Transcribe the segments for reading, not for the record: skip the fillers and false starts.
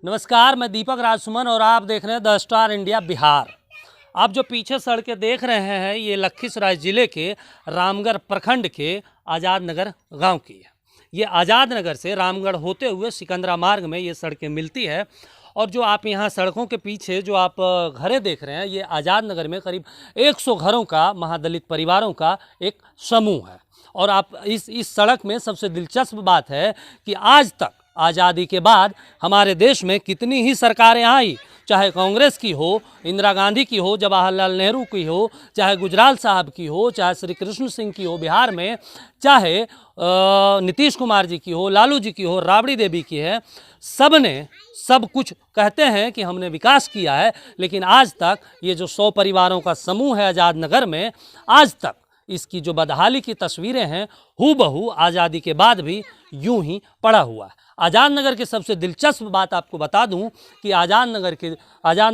नमस्कार, मैं दीपक राजसुमन और आप देख रहे हैं द स्टार इंडिया बिहार। आप जो पीछे सड़कें देख रहे हैं ये लखीसराय ज़िले के रामगढ़ प्रखंड के आज़ाद नगर गाँव की है। ये आज़ाद नगर से रामगढ़ होते हुए सिकंदरा मार्ग में ये सड़कें मिलती है। और जो आप यहाँ सड़कों के पीछे जो आप घरें देख रहे हैं ये आज़ाद नगर में करीब 100 घरों का महादलित परिवारों का एक समूह है। और आप इस सड़क में सबसे दिलचस्प बात है कि आज तक आज़ादी के बाद हमारे देश में कितनी ही सरकारें आई, चाहे कांग्रेस की हो, इंदिरा गांधी की हो, जवाहरलाल नेहरू की हो, चाहे गुजराल साहब की हो, चाहे श्री कृष्ण सिंह की हो बिहार में, चाहे नीतीश कुमार जी की हो, लालू जी की हो, राबड़ी देवी की है, सब ने सब कुछ कहते हैं कि हमने विकास किया है। लेकिन आज तक ये जो 100 परिवारों का समूह है आज़ाद नगर में, आज तक इसकी जो बदहाली की तस्वीरें हैं हूबहू आज़ादी के बाद भी यूं ही पड़ा हुआ है। आज़ाद नगर की सबसे दिलचस्प बात आपको बता दूं कि आज़ाद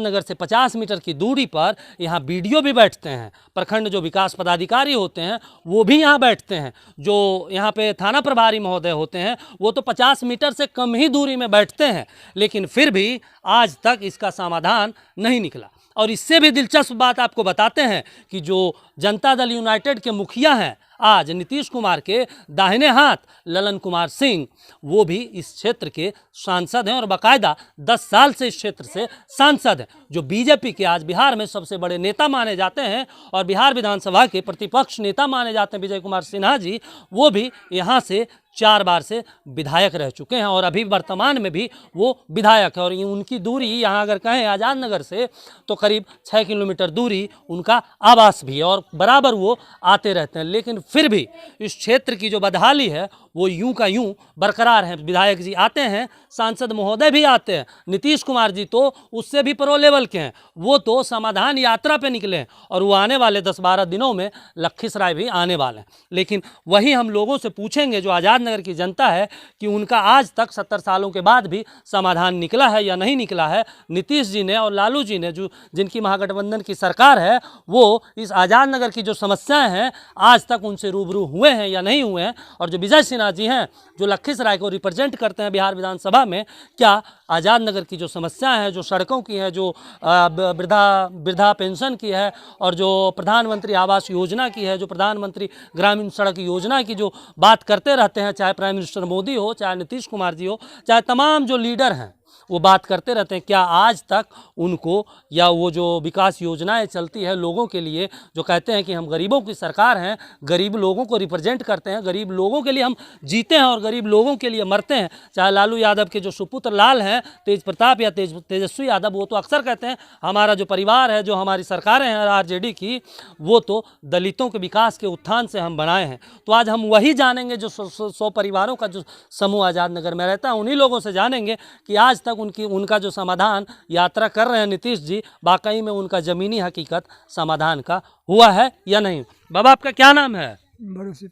नगर से 50 मीटर की दूरी पर यहाँ बीडीओ भी बैठते हैं, प्रखंड जो विकास पदाधिकारी होते हैं वो भी यहाँ बैठते हैं, जो यहाँ पे थाना प्रभारी महोदय होते हैं वो तो 50 मीटर से कम ही दूरी में बैठते हैं। लेकिन फिर भी आज तक इसका समाधान नहीं निकला। और इससे भी दिलचस्प बात आपको बताते हैं कि जो जनता दल यूनाइटेड के मुखिया हैं आज नीतीश कुमार के दाहिने हाथ ललन कुमार सिंह, वो भी इस क्षेत्र के सांसद हैं और बाकायदा 10 साल से इस क्षेत्र से सांसद हैं। जो बीजेपी के आज बिहार में सबसे बड़े नेता माने जाते हैं और बिहार विधानसभा के प्रतिपक्ष नेता माने जाते हैं विजय कुमार सिन्हा जी, वो भी यहाँ से 4 बार से विधायक रह चुके हैं और अभी वर्तमान में भी वो विधायक है। और उनकी दूरी यहाँ अगर कहें आज़ाद नगर से तो करीब 6 किलोमीटर दूरी उनका आवास भी है और बराबर वो आते रहते हैं। लेकिन फिर भी इस क्षेत्र की जो बदहाली है वो यूं का यूं बरकरार है। विधायक जी आते हैं, सांसद महोदय भी आते हैं, नीतीश कुमार जी तो उससे भी प्रो लेवल के हैं, वो तो समाधान यात्रा पे निकले हैं और वो आने वाले 10-12 दिनों में लखीसराय भी आने वाले हैं। लेकिन वही हम लोगों से पूछेंगे जो आज़ाद नगर की जनता है कि उनका आज तक 70 सालों के बाद भी समाधान निकला है या नहीं निकला है। नीतीश जी ने और लालू जी ने जो जिनकी महागठबंधन की सरकार है वो इस आज़ाद नगर की जो समस्याएं हैं आज तक उनसे रूबरू हुए हैं या नहीं हुए हैं। और जो विजय सिन्हा जी हैं जो लखीसराय को रिप्रेजेंट करते हैं बिहार विधानसभा में, क्या आज़ाद नगर की जो समस्याएं हैं, जो सड़कों की है, जो वृद्धा पेंशन की है और जो प्रधानमंत्री आवास योजना की है, जो प्रधानमंत्री ग्रामीण सड़क योजना की जो बात करते रहते हैं, चाहे प्राइम मिनिस्टर मोदी हो, चाहे नीतीश कुमार जी हो, चाहे तमाम जो लीडर हैं वो बात करते रहते हैं, क्या आज तक उनको या वो जो विकास योजनाएं चलती है लोगों के लिए, जो कहते हैं कि हम गरीबों की सरकार हैं, गरीब लोगों को रिप्रेजेंट करते हैं, गरीब लोगों के लिए हम जीते हैं और गरीब लोगों के लिए मरते हैं। चाहे लालू यादव के जो सुपुत्र लाल हैं तेज प्रताप या तेजस्वी यादव, वो तो अक्सर कहते हैं हमारा जो परिवार है, जो हमारी सरकारें हैं आरजेडी की, वो तो दलितों के विकास के उत्थान से हम बनाए हैं। तो आज हम वही जानेंगे जो 100 परिवारों का जो समूह आज़ाद नगर में रहता है, उन्हीं लोगों से जानेंगे कि आज तक उनका जो समाधान यात्रा कर रहे हैं नीतीश जी, वाकई में उनका ज़मीनी हकीकत समाधान का हुआ है या नहीं। बाबा आपका क्या नाम है? भरोसी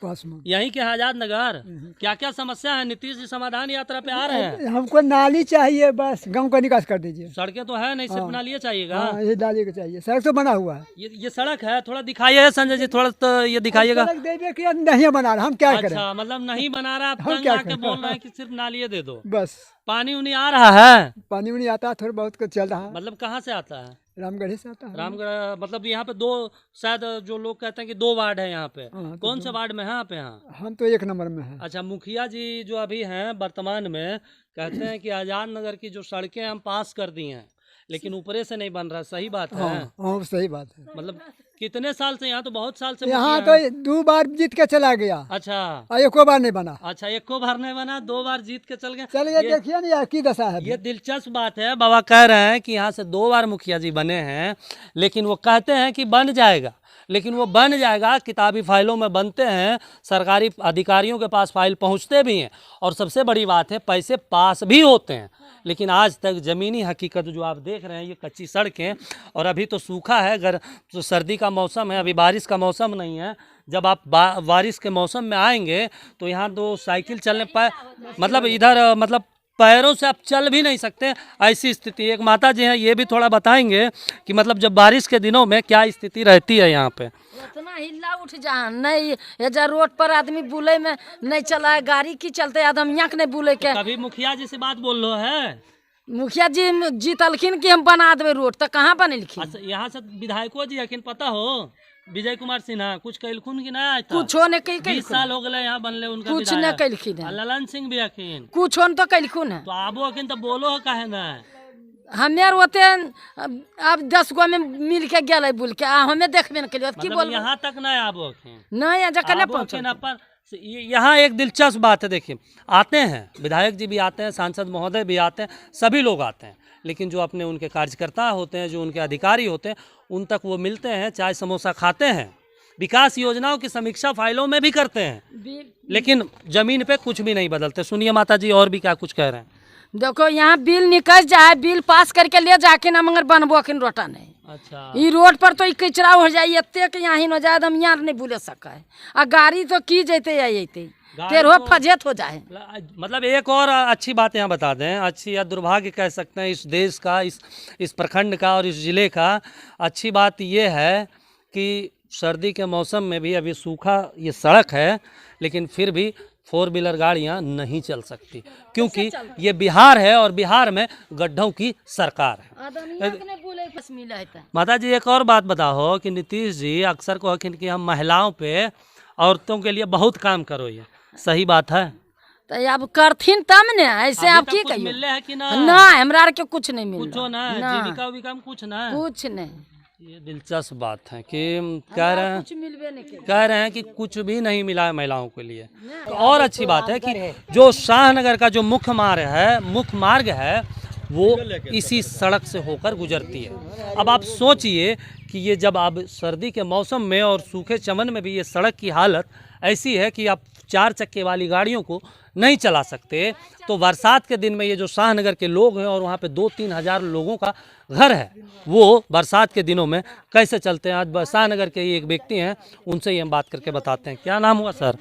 पासवान, यहीं के आज़ाद नगर। क्या क्या समस्या है? नीतीश जी समाधान यात्रा पे आ रहे हैं। हमको नाली चाहिए, बस गांव का निकास कर दीजिए। सड़कें तो है नहीं, सिर्फ नाली चाहिएगा। ये नाली का चाहिए, सड़क तो बना हुआ है। ये सड़क है, थोड़ा दिखाइए संजय जी, थोड़ा तो ये दिखाइएगा। नहीं बना रहा, हम क्या करें? मतलब नहीं बना रहा, आप तंग आके बोल रहे हैं कि सिर्फ नाली दे दो। बस पानी उनी आ रहा है? पानी उनी आता है, थोड़ा बहुत कुछ चल रहा है। मतलब कहाँ से आता है? रामगढ़ से आता है। रामगढ़ मतलब यहाँ पे 2, शायद जो लोग कहते हैं कि 2 वार्ड है यहाँ पे। कौन से वार्ड में है आप? यहाँ हम तो 1 नंबर में हैं। अच्छा, मुखिया जी जो अभी हैं वर्तमान में कहते हैं कि आज़ाद नगर की जो सड़कें हम पास कर दी हैं लेकिन ऊपरे से नहीं बन रहा। सही बात है? हाँ सही बात है। मतलब कितने साल से? यहाँ तो बहुत साल से यहाँ तो 2 बार जीत के चला गया। अच्छा, एक बार नहीं बना। अच्छा, 1 बार नहीं बना, 2 बार जीत के चल गए। चलिए देखिए ना यार की दशा है। ये दिलचस्प बात है। बाबा कह रहे हैं कि यहाँ से 2 बार मुखिया जी बने हैं, लेकिन वो कहते हैं कि बन जाएगा, लेकिन वो बन जाएगा किताबी फाइलों में बनते हैं, सरकारी अधिकारियों के पास फाइल पहुँचते भी हैं और सबसे बड़ी बात है पैसे पास भी होते हैं। लेकिन आज तक ज़मीनी हकीकत जो आप देख रहे हैं ये कच्ची सड़कें, और अभी तो सूखा है, तो सर्दी का मौसम है, अभी बारिश का मौसम नहीं है। जब आप बारिश के मौसम में आएंगे तो यहाँ तो साइकिल चलने पाए, मतलब इधर मतलब पैरों से आप चल भी नहीं सकते, ऐसी स्थिति। एक माता जी हैं, ये भी थोड़ा बताएंगे कि मतलब जब बारिश के दिनों में क्या स्थिति रहती है यहाँ पे। इतना हिला उठ जा नहीं, एजा रोड पर आदमी बुले में नहीं चला है, गाड़ी की चलते आदमी यहाँ के नहीं बुले के। कभी मुखिया जी से बात बोल लो है? मुखिया जी जीतलखिन कि हम बना देवे रोड, तो कहाँ बनेलखिन? अच्छा, यहाँ से विधायको जी अखिन पता हो विजय कुमार सिन्हा कुछ कैलखुन की ना? कुछो ने कई 20 साल हो गए यहाँ बनले उनका कुछ न विधायक। कैलखिन है, ललन सिंह भी अखिन कुछो न तो कैलखुन है। तो आबो अखिन तो बोलो काहे ना? हमें होते अब 10 गो में मिल के गए बुल के हमें देखबे न करियो की मतलब बोल यहाँ तक ना आबो अखिन? नहीं एजा कने आबो पहुंचो। अखिन अपन यहाँ एक दिलचस्प बात है, देखिए आते हैं विधायक जी भी आते हैं, सांसद महोदय भी आते हैं, सभी लोग आते हैं, लेकिन जो अपने उनके कार्यकर्ता होते हैं, जो उनके अधिकारी होते हैं, उन तक वो मिलते हैं, चाय समोसा खाते हैं, विकास योजनाओं की समीक्षा फाइलों में भी करते हैं, लेकिन जमीन पे कुछ भी नहीं बदलते। सुनिए माता जी और भी क्या कुछ कह रहे हैं। देखो यहाँ बिल निकल जाए, बिल पास करके ले जाके ना मगर बनबो अखिन रोटा नहीं। अच्छा, ई रोड पर तो ई कचरा हो जाए, इतने के यहाँ ही न जाए, हम यहाँ नहीं बुले सका है। आ गाड़ी तो की जैते या जैते तेरहो फजेत हो जाए। मतलब एक और अच्छी बात यहाँ बता दें, अच्छी या दुर्भाग्य कह सकते हैं इस देश का, इस प्रखंड का और इस ज़िले का। अच्छी बात ये है कि सर्दी के मौसम में भी अभी सूखा ये सड़क है, लेकिन फिर भी 4 व्हीलर गाड़ियाँ नहीं चल सकती, क्योंकि ये बिहार है और बिहार में गड्ढों की सरकार है। माता जी एक और बात बताओ कि नीतीश जी अक्सर कहखिन कि हम महिलाओं पे, औरतों के लिए बहुत काम करो, ये सही बात है? तो अब करथिन तब ने, ऐसे आप की कहियो? मिलले है कि ना? ना हमरा के कुछ नहीं मिल कुछो ना, जीविका उविका में कुछ ना, कुछ नहीं। ये दिलचस्प बात है कि कह रहे हैं, कुछ मिलबे नहीं किया। कह रहे हैं कि कुछ भी नहीं मिला है महिलाओं के लिए। तो और अच्छी बात है कि जो शाहनगर का जो मुख्य मार्ग है वो इसी सड़क से होकर गुजरती है। अब आप सोचिए कि ये जब अब सर्दी के मौसम में और सूखे चमन में भी ये सड़क की हालत ऐसी है कि आप 4 चक्के वाली गाड़ियों को नहीं चला सकते, तो बरसात के दिन में ये जो शाहनगर के लोग हैं और वहाँ पे 2-3 हज़ार लोगों का घर है, वो बरसात के दिनों में कैसे चलते हैं। आज शाहनगर के ही एक व्यक्ति हैं, उनसे ही हम बात करके बताते हैं। क्या नाम हुआ सर?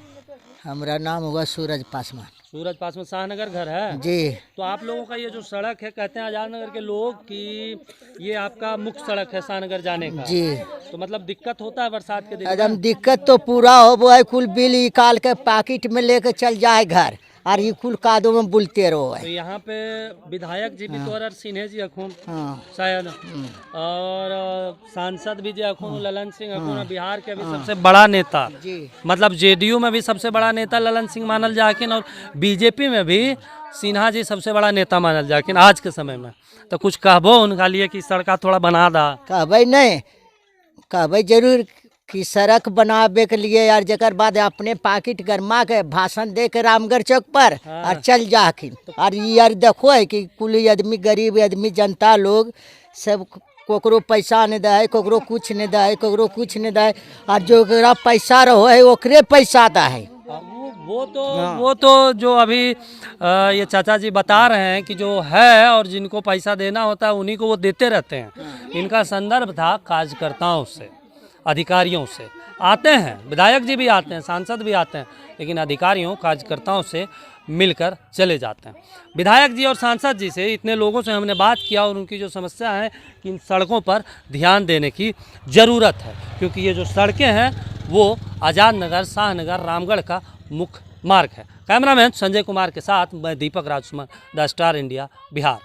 हमारा नाम हुआ सूरज पासवान। सूरज पास में शाहनगर घर है जी। तो आप लोगों का ये जो सड़क है, कहते हैं आजाद नगर के लोग कि ये आपका मुख्य सड़क है शाहनगर जाने का जी। तो मतलब दिक्कत होता है बरसात के दिन में? एकदम दिक्कत तो पूरा हो वो है, कुल बिल निकाल के पैकेट में लेके चल जाए घर, और ये कुल कादों में बुलते रहो तो है। यहाँ पे विधायक जी भी तो सिन्हा जी अखून हाँ। शायद, और सांसद भी जो अखून ललन सिंह अखून, बिहार के अभी सबसे बड़ा नेता, जी। मतलब जेडीयू में भी सबसे बड़ा नेता ललन सिंह मानल जाकिन, और बीजेपी में भी सिन्हा जी सबसे बड़ा नेता मानल जाकिन आज के समय में। तो कुछ कहबो उनका लिए कि सड़का थोड़ा बना दा? कहबे नहीं, कहबे जरूर कि सड़क बनावे के लिए यार, जकर बाद अपने पैकेट गरमा के भाषण दे के रामगढ़ चौक पर और चल जाकिन। और ये यार देखो है कि कुल आदमी, गरीब आदमी, जनता लोग सब कोकरो पैसा नहीं दे, कोकरो कुछ नहीं दे, कोकरो कुछ नहीं दे, और जो पैसा रहो है ओकरे पैसा दा है। वो तो जो अभी ये चाचा जी बता रहे हैं कि जो है और जिनको पैसा देना होता है उन्हीं को वो देते रहते हैं। इनका संदर्भ था कार्यकर्ताओं से, अधिकारियों से। आते हैं विधायक जी भी आते हैं, सांसद भी आते हैं, लेकिन अधिकारियों कार्यकर्ताओं से मिलकर चले जाते हैं। विधायक जी और सांसद जी से, इतने लोगों से हमने बात किया और उनकी जो समस्या है कि इन सड़कों पर ध्यान देने की ज़रूरत है, क्योंकि ये जो सड़कें हैं वो आज़ाद नगर, शाहनगर, रामगढ़ का मुख्य मार्ग है। कैमरामैन संजय कुमार के साथ मैं दीपक राजकुमार, द स्टार इंडिया, बिहार।